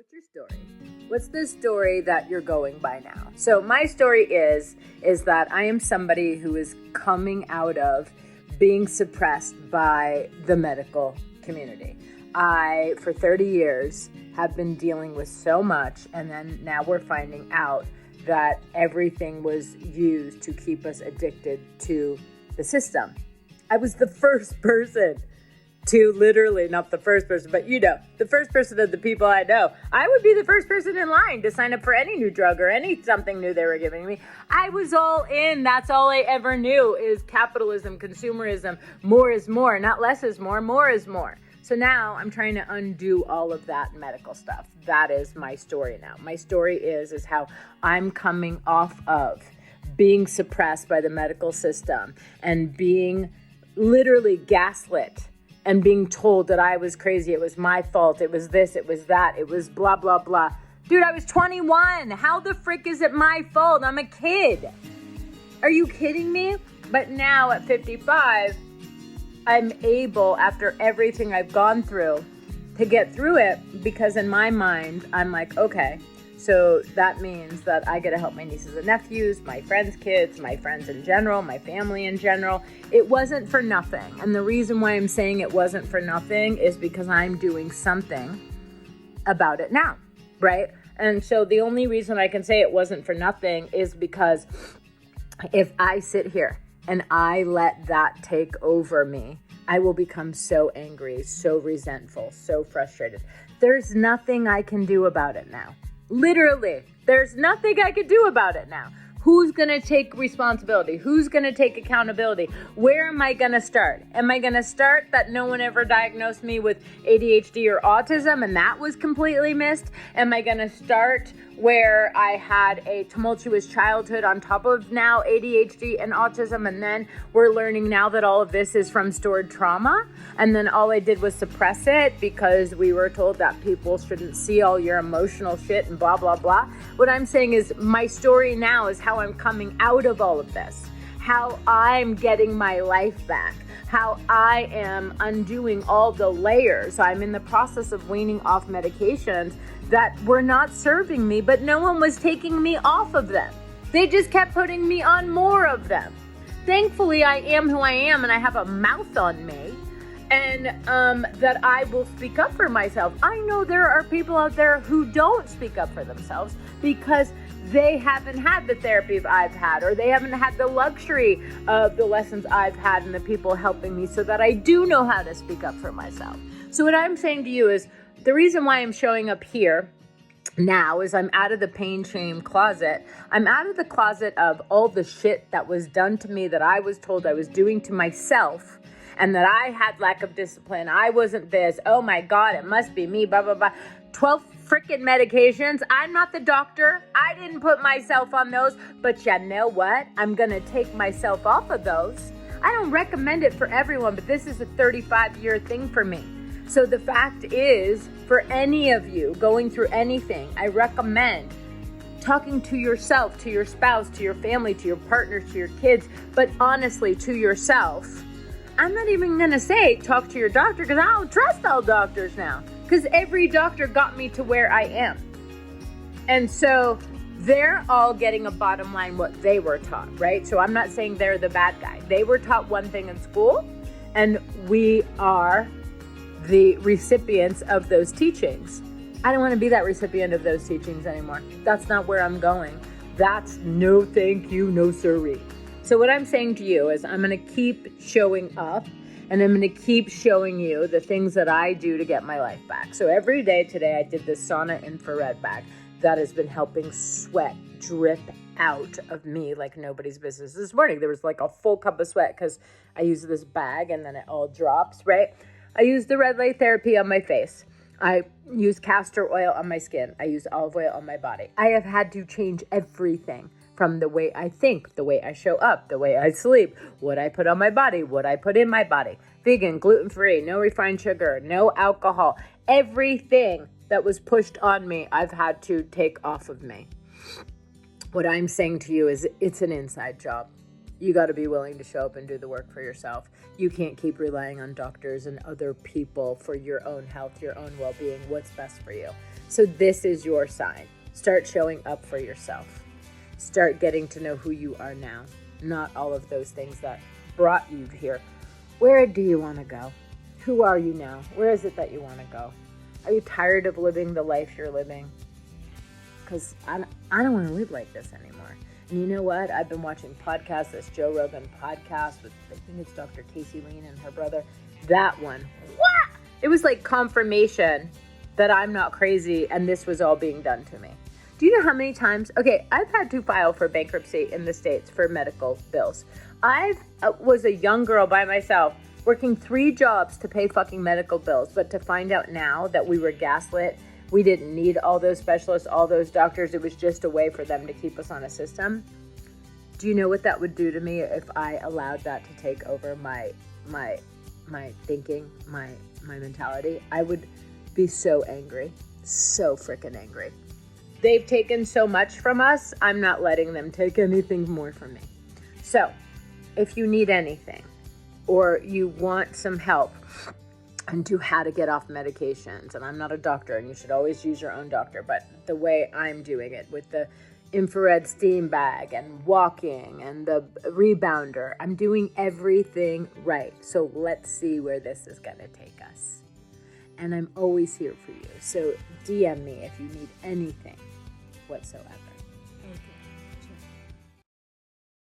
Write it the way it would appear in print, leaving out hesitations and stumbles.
What's your story? What's the story that you're going by now? So my story is that I am somebody who is coming out of being suppressed by the medical community. I, for 30 years, have been dealing with so much, and then now we're finding out that everything was used to keep us addicted to the system. I was the first person to literally, not the first person, but the first person of the people I know. I would be the first person in line to sign up for any new drug or any something new they were giving me. I was all in. That's all I ever knew is capitalism, consumerism. More is more, not less is more. More is more. So now I'm trying to undo all of that medical stuff. That is my story now. My story is how I'm coming off of being suppressed by the medical system and being literally gaslit and being told that I was crazy. It was my fault. It was this, it was that, it was blah, blah, blah. Dude, I was 21. How the frick is it my fault? I'm a kid. Are you kidding me? But now at 55, I'm able, after everything I've gone through, to get through it because in my mind, I'm like, okay, so that means that I get to help my nieces and nephews, my friends' kids, my friends in general, my family in general. It wasn't for nothing. And the reason why I'm saying it wasn't for nothing is because I'm doing something about it now, right? And so the only reason I can say it wasn't for nothing is because if I sit here and I let that take over me, I will become so angry, so resentful, so frustrated. There's nothing I can do about it now. Literally, there's nothing I could do about it now. Who's going to take responsibility? Who's going to take accountability? Where am I going to start? Am I going to start that no one ever diagnosed me with ADHD or autism and that was completely missed? Am I going to start where I had a tumultuous childhood on top of now ADHD and autism, and then we're learning now that all of this is from stored trauma, and then all I did was suppress it because we were told that people shouldn't see all your emotional shit and blah, blah, blah. What I'm saying is my story now is how I'm coming out of all of this, how I'm getting my life back, how I am undoing all the layers. I'm in the process of weaning off medications that were not serving me, but no one was taking me off of them. They just kept putting me on more of them. Thankfully, I am who I am and I have a mouth on me, and that I will speak up for myself. I know there are people out there who don't speak up for themselves because they haven't had the therapy I've had, or they haven't had the luxury of the lessons I've had and the people helping me so that I do know how to speak up for myself. So what I'm saying to you is the reason why I'm showing up here now is I'm out of the pain shame closet. I'm out of the closet of all the shit that was done to me that I was told I was doing to myself, and that I had lack of discipline. I wasn't this. Oh my God, it must be me, blah, blah, blah. 12 freaking medications. I'm not the doctor. I didn't put myself on those, but you know what? I'm going to take myself off of those. I don't recommend it for everyone, but this is a 35-year thing for me. So the fact is, for any of you going through anything, I recommend talking to yourself, to your spouse, to your family, to your partner, to your kids, but honestly to yourself. I'm not even going to say talk to your doctor because I don't trust all doctors now, because every doctor got me to where I am. And so they're all getting a bottom line what they were taught, right? So I'm not saying they're the bad guy. They were taught one thing in school, and we are the recipients of those teachings. I don't want to be that recipient of those teachings anymore. That's not where I'm going. That's no thank you, no siree. So what I'm saying to you is I'm going to keep showing up, and I'm going to keep showing you the things that I do to get my life back. So every day today I did this sauna infrared bag that has been helping sweat drip out of me like nobody's business. This morning there was like a full cup of sweat because I use this bag and then it all drops, right? I use the red light therapy on my face. I use castor oil on my skin. I use olive oil on my body. I have had to change everything from the way I think, the way I show up, the way I sleep, what I put on my body, what I put in my body. Vegan, gluten-free, no refined sugar, no alcohol. Everything that was pushed on me, I've had to take off of me. What I'm saying to you is it's an inside job. You got to be willing to show up and do the work for yourself. You can't keep relying on doctors and other people for your own health, your own well-being, what's best for you. So this is your sign. Start showing up for yourself. Start getting to know who you are now, not all of those things that brought you here. Where do you want to go? Who are you now? Where is it that you want to go? Are you tired of living the life you're living? Because I don't want to live like this anymore. And you know what? I've been watching podcasts, this Joe Rogan podcast with, I think it's Dr. Casey Lean and her brother. That one, what? It was like confirmation that I'm not crazy and this was all being done to me. Do you know how many times? Okay, I've had to file for bankruptcy in the States for medical bills. I was a young girl by myself working 3 jobs to pay fucking medical bills. But to find out now that we were gaslit, we didn't need all those specialists, all those doctors. It was just a way for them to keep us on a system. Do you know what that would do to me if I allowed that to take over my thinking, my mentality? I would be so angry, so freaking angry. They've taken so much from us. I'm not letting them take anything more from me. So if you need anything or you want some help into how to get off medications, and I'm not a doctor and you should always use your own doctor, but the way I'm doing it with the infrared steam bag and walking and the rebounder, I'm doing everything right. So let's see where this is going to take us. And I'm always here for you. So DM me if you need anything whatsoever.